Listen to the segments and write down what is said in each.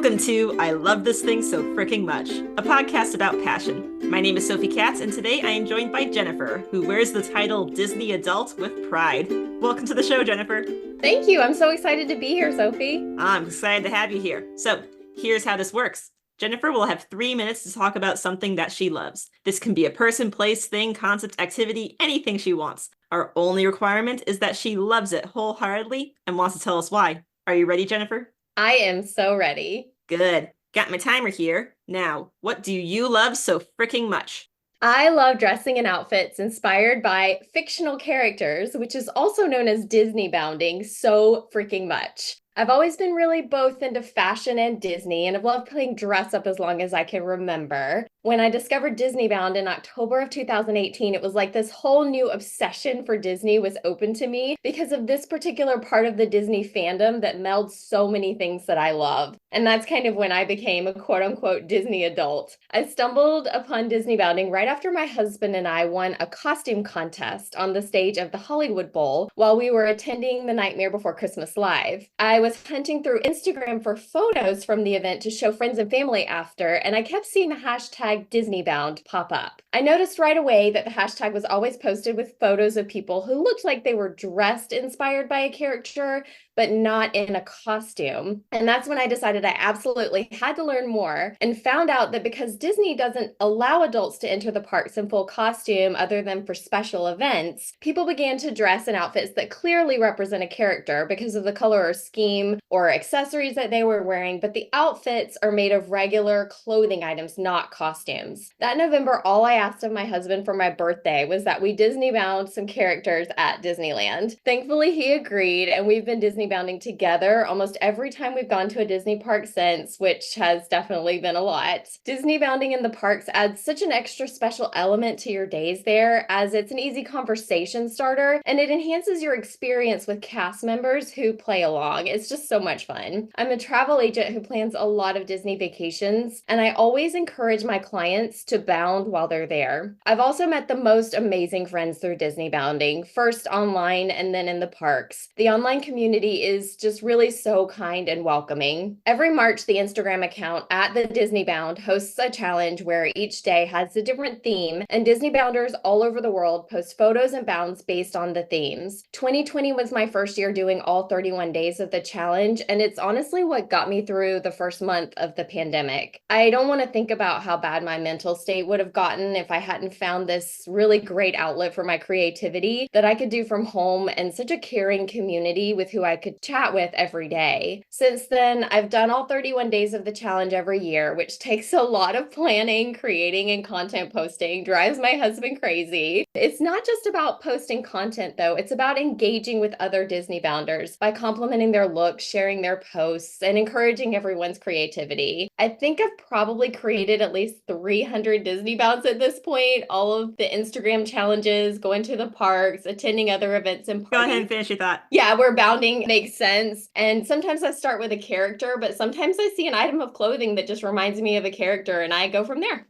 Welcome to I Love This Thing So Fricking Much, a podcast about passion. My name is Sophie Katz, and today I am joined by Jennifer, who wears the title Disney Adult with pride. Welcome to the show, Jennifer. Thank you. I'm so excited to be here, Sophie. I'm excited to have you here. So, here's how this works. Jennifer will have 3 minutes to talk about something that she loves. This can be a person, place, thing, concept, activity, anything she wants. Our only requirement is that she loves it wholeheartedly and wants to tell us why. Are you ready, Jennifer? I am so ready. Good. Got my timer here. Now, what do you love so fricking much? I love dressing in outfits inspired by fictional characters, which is also known as Disneybounding, so freaking much. I've always been really both into fashion and Disney, and I've loved playing dress up as long as I can remember. When I discovered Disneybound in October of 2018, it was like this whole new obsession for Disney was open to me because of this particular part of the Disney fandom that melds so many things that I love. And that's kind of when I became a quote unquote Disney adult. I stumbled upon Disneybounding right after my husband and I won a costume contest on the stage of the Hollywood Bowl while we were attending the Nightmare Before Christmas Live. I was hunting through Instagram for photos from the event to show friends and family after, and I kept seeing the hashtag Disneybound pop up. I noticed right away that the hashtag was always posted with photos of people who looked like they were dressed inspired by a character, but not in a costume. And that's when I decided I absolutely had to learn more and found out that because Disney doesn't allow adults to enter the parks in full costume other than for special events, people began to dress in outfits that clearly represent a character because of the color or scheme or accessories that they were wearing, but the outfits are made of regular clothing items, not costumes. That November, all I asked of my husband for my birthday was that we Disneybound some characters at Disneyland. Thankfully, he agreed, and we've been Disneybounding together almost every time we've gone to a Disney park since, which has definitely been a lot. Disneybounding in the parks adds such an extra special element to your days there, as it's an easy conversation starter, and it enhances your experience with cast members who play along. It's just so much fun. I'm a travel agent who plans a lot of Disney vacations, and I always encourage my clients to bound while they're there. I've also met the most amazing friends through Disneybounding, first online and then in the parks. The online community is just really so kind and welcoming. Every March, the Instagram account at the Disneybound hosts a challenge where each day has a different theme, and Disneybounders all over the world post photos and bounds based on the themes. 2020 was my first year doing all 31 days of the challenge, and it's honestly what got me through the first month of the pandemic. I don't want to think about how bad my mental state would have gotten if I hadn't found this really great outlet for my creativity that I could do from home and such a caring community with who I could chat with every day. Since then, I've done all 31 days of the challenge every year, which takes a lot of planning, creating, and content posting, drives my husband crazy. It's not just about posting content though, it's about engaging with other Disneybounders by complimenting their looks, sharing their posts, and encouraging everyone's creativity. I think I've probably created at least 300 Disneybounds at this point, all of the Instagram challenges, going to the parks, attending other events and parties. Go ahead and finish your thought. Yeah, where bounding makes sense. And sometimes I start with a character, but sometimes I see an item of clothing that just reminds me of a character and I go from there.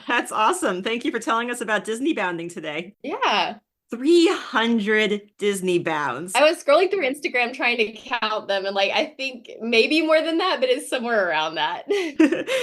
That's awesome. Thank you for telling us about Disneybounding today. Yeah. 300 Disneybounds. I was scrolling through Instagram trying to count them, and I think maybe more than that, but it's somewhere around that.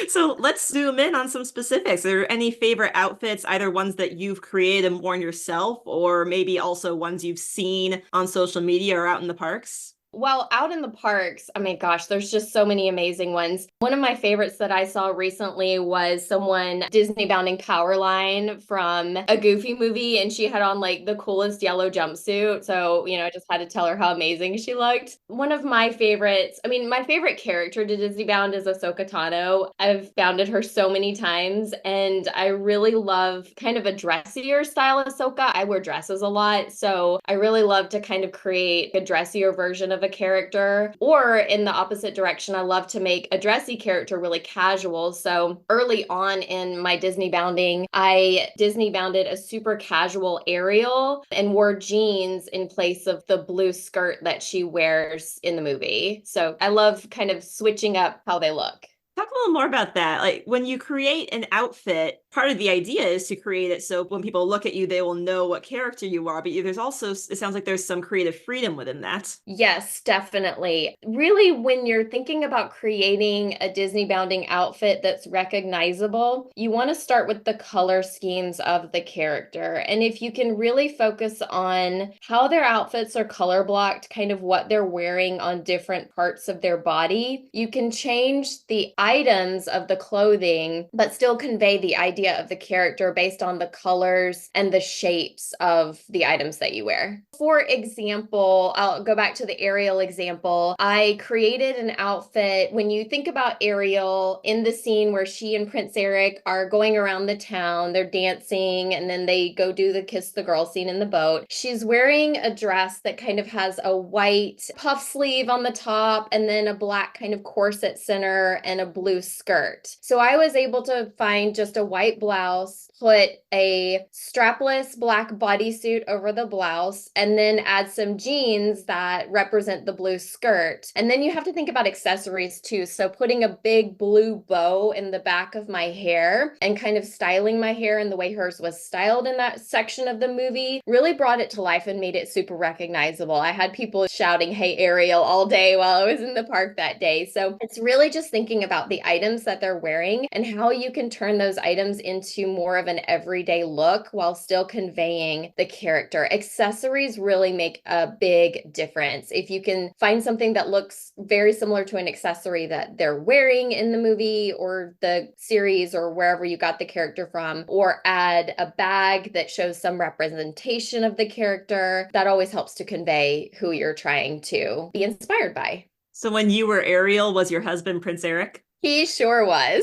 So let's zoom in on some specifics. Are there any favorite outfits, either ones that you've created and worn yourself, or maybe also ones you've seen on social media or out in the parks? Well, out in the parks, I mean, gosh, there's just so many amazing ones. One of my favorites that I saw recently was someone Disneybounding Powerline from a Goofy movie, and she had on the coolest yellow jumpsuit. So, I just had to tell her how amazing she looked. One of my favorites, my favorite character to Disneybound is Ahsoka Tano. I've bounded her so many times, and I really love kind of a dressier style Ahsoka. I wear dresses a lot, so I really love to kind of create a dressier version of a character, or in the opposite direction, I love to make a dressy character really casual. So early on in my Disneybounding, I Disneybounded a super casual Ariel and wore jeans in place of the blue skirt that she wears in the movie. So I love kind of switching up how they look. Talk a little more about that. Like when you create an outfit, part of the idea is to create it so when people look at you, they will know what character you are. But there's also, it sounds like there's some creative freedom within that. Yes, definitely. Really, when you're thinking about creating a Disney bounding outfit that's recognizable, you want to start with the color schemes of the character. And if you can really focus on how their outfits are color blocked, kind of what they're wearing on different parts of their body, you can change the items of the clothing, but still convey the idea of the character based on the colors and the shapes of the items that you wear. For example, I'll go back to the Ariel example. I created an outfit. When you think about Ariel in the scene where she and Prince Eric are going around the town, they're dancing, and then they go do the kiss the girl scene in the boat. She's wearing a dress that kind of has a white puff sleeve on the top and then a black kind of corset center and a blue skirt. So I was able to find just a white blouse, put a strapless black bodysuit over the blouse, and then add some jeans that represent the blue skirt. And then you have to think about accessories too. So putting a big blue bow in the back of my hair and kind of styling my hair in the way hers was styled in that section of the movie really brought it to life and made it super recognizable. I had people shouting, "Hey Ariel," all day while I was in the park that day. So it's really just thinking about the items that they're wearing and how you can turn those items into more of an everyday look while still conveying the character. Accessories really make a big difference. If you can find something that looks very similar to an accessory that they're wearing in the movie or the series or wherever you got the character from, or add a bag that shows some representation of the character, that always helps to convey who you're trying to be inspired by. So when you were Ariel, was your husband Prince Eric? He sure was.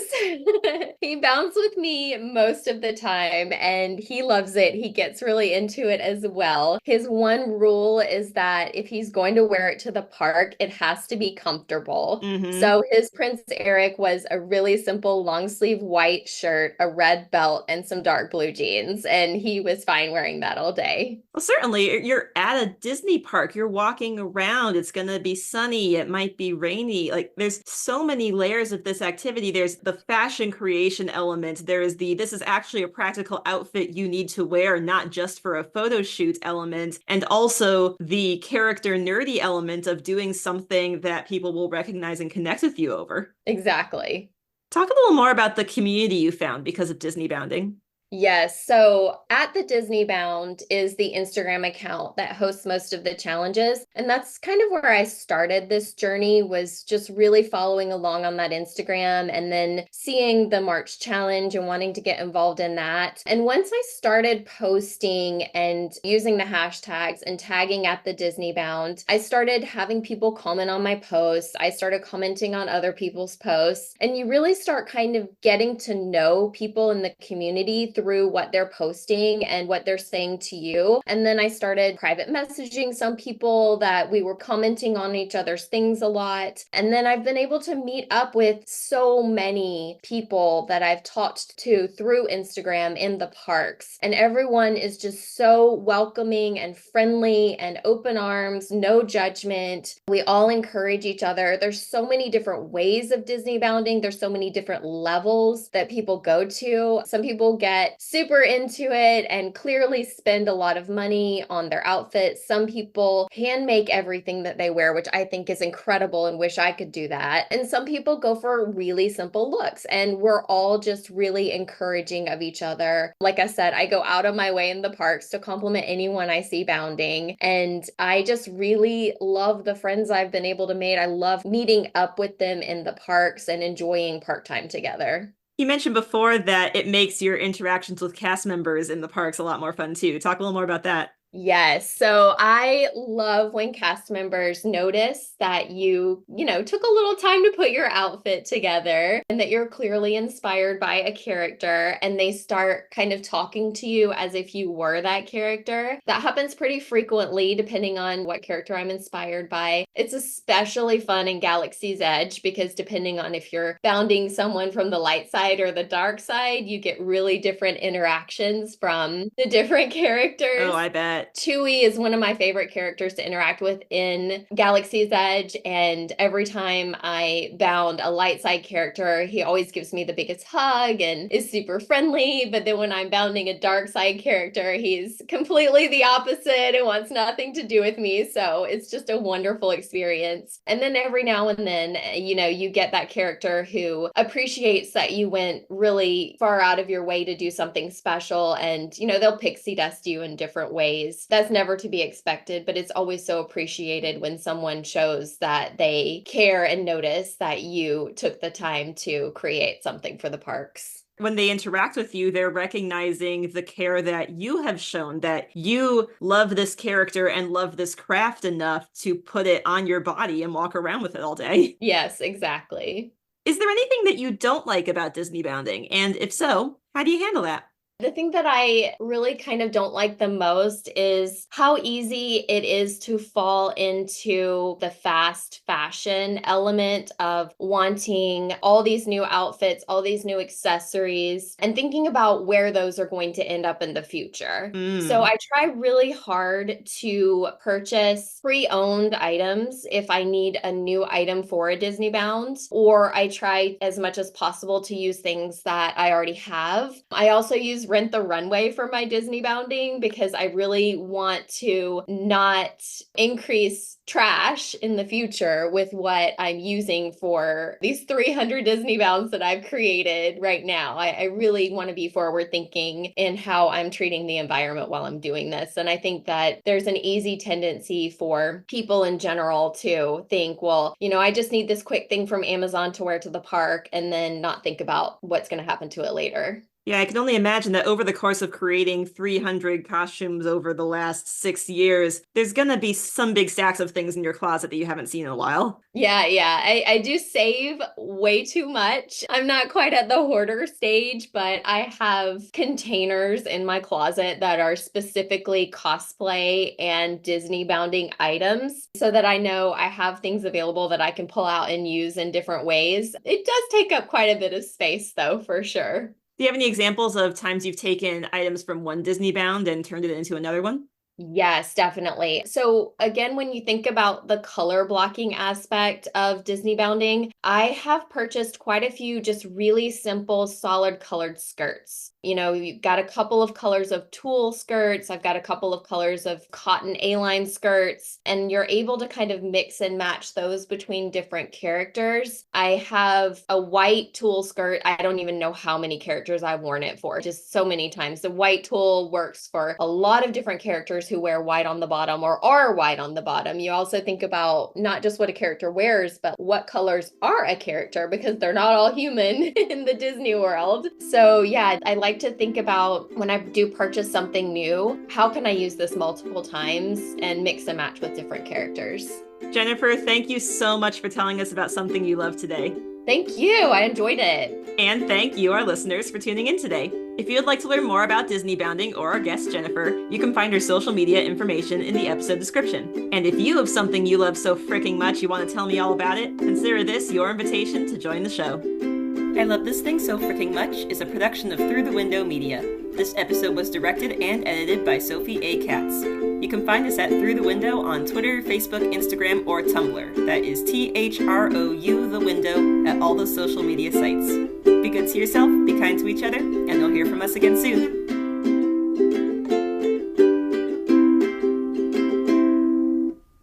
He bounced with me most of the time and he loves it. He gets really into it as well. His one rule is that if he's going to wear it to the park, it has to be comfortable. So his Prince Eric was a really simple long sleeve white shirt, a red belt, and some dark blue jeans. And he was fine wearing that all day. Well, certainly, you're at a Disney park. You're walking around. It's going to be sunny. It might be rainy. Like, there's so many layers of this activity. There's the fashion creation element. There is this is actually a practical outfit you need to wear, not just for a photo shoot element. And also the character nerdy element of doing something that people will recognize and connect with you over. Exactly. Talk a little more about the community you found because of Disneybounding. Yes. So at the Disneybound is the Instagram account that hosts most of the challenges. And that's kind of where I started this journey, was just really following along on that Instagram and then seeing the March challenge and wanting to get involved in that. And once I started posting and using the hashtags and tagging at the Disneybound, I started having people comment on my posts. I started commenting on other people's posts. And you really start kind of getting to know people in the community through what they're posting and what they're saying to you. And then I started private messaging some people that we were commenting on each other's things a lot. And then I've been able to meet up with so many people that I've talked to through Instagram in the parks. And everyone is just so welcoming and friendly and open arms, no judgment. We all encourage each other. There's so many different ways of Disney bounding. There's so many different levels that people go to. Some people get super into it and clearly spend a lot of money on their outfits. Some people hand make everything that they wear, which I think is incredible and wish I could do that. And some people go for really simple looks, and we're all just really encouraging of each other. Like I said, I go out of my way in the parks to compliment anyone I see bounding, and I just really love the friends I've been able to make. I love meeting up with them in the parks and enjoying park time together. You mentioned before that it makes your interactions with cast members in the parks a lot more fun too. Talk a little more about that. Yes. So I love when cast members notice that you took a little time to put your outfit together and that you're clearly inspired by a character, and they start kind of talking to you as if you were that character. That happens pretty frequently depending on what character I'm inspired by. It's especially fun in Galaxy's Edge because depending on if you're bounding someone from the light side or the dark side, you get really different interactions from the different characters. Oh, I bet. that? Chewie is one of my favorite characters to interact with in Galaxy's Edge, and every time I bound a light side character, he always gives me the biggest hug and is super friendly. But then when I'm bounding a dark side character, he's completely the opposite and wants nothing to do with me. So it's just a wonderful experience. And then every now and then, you get that character who appreciates that you went really far out of your way to do something special, and they'll pixie dust you in different ways. That's never to be expected, but it's always so appreciated when someone shows that they care and notice that you took the time to create something for the parks. When they interact with you, they're recognizing the care that you have shown, that you love this character and love this craft enough to put it on your body and walk around with it all day. Yes, exactly. Is there anything that you don't like about Disneybounding? And if so, how do you handle that? The thing that I really kind of don't like the most is how easy it is to fall into the fast fashion element of wanting all these new outfits, all these new accessories, and thinking about where those are going to end up in the future. So I try really hard to purchase pre-owned items if I need a new item for a Disney Bound, or I try as much as possible to use things that I already have. I also use Rent the Runway for my Disney bounding because I really want to not increase trash in the future with what I'm using for these 300 Disney bounds that I've created right now. I really want to be forward thinking in how I'm treating the environment while I'm doing this. And I think that there's an easy tendency for people in general to think, well, I just need this quick thing from Amazon to wear to the park, and then not think about what's going to happen to it later. Yeah, I can only imagine that over the course of creating 300 costumes over the last 6 years, there's going to be some big stacks of things in your closet that you haven't seen in a while. Yeah. I do save way too much. I'm not quite at the hoarder stage, but I have containers in my closet that are specifically cosplay and Disney bounding items so that I know I have things available that I can pull out and use in different ways. It does take up quite a bit of space, though, for sure. Do you have any examples of times you've taken items from one Disney Bound and turned it into another one? Yes, definitely. So again, when you think about the color blocking aspect of Disney bounding, I have purchased quite a few just really simple, solid colored skirts. You've got a couple of colors of tulle skirts. I've got a couple of colors of cotton A-line skirts, and you're able to kind of mix and match those between different characters. I have a white tulle skirt. I don't even know how many characters I've worn it for, just so many times. The white tulle works for a lot of different characters who wear white on the bottom or are white on the bottom. You also think about not just what a character wears, but what colors are a character, because they're not all human in the Disney world. So yeah, I like to think about when I do purchase something new, how can I use this multiple times and mix and match with different characters? Jennifer, thank you so much for telling us about something you love today. Thank you. I enjoyed it. And thank you, our listeners, for tuning in today. If you'd like to learn more about Disney Bounding or our guest, Jennifer, you can find her social media information in the episode description. And if you have something you love so freaking much you want to tell me all about it, consider this your invitation to join the show. I Love This Thing So Freaking Much is a production of Through the Window Media. This episode was directed and edited by Sophie A. Katz. You can find us at Through the Window on Twitter, Facebook, Instagram, or Tumblr. That is THROU the Window at all those social media sites. Be good to yourself, be kind to each other, and you'll hear from us again soon.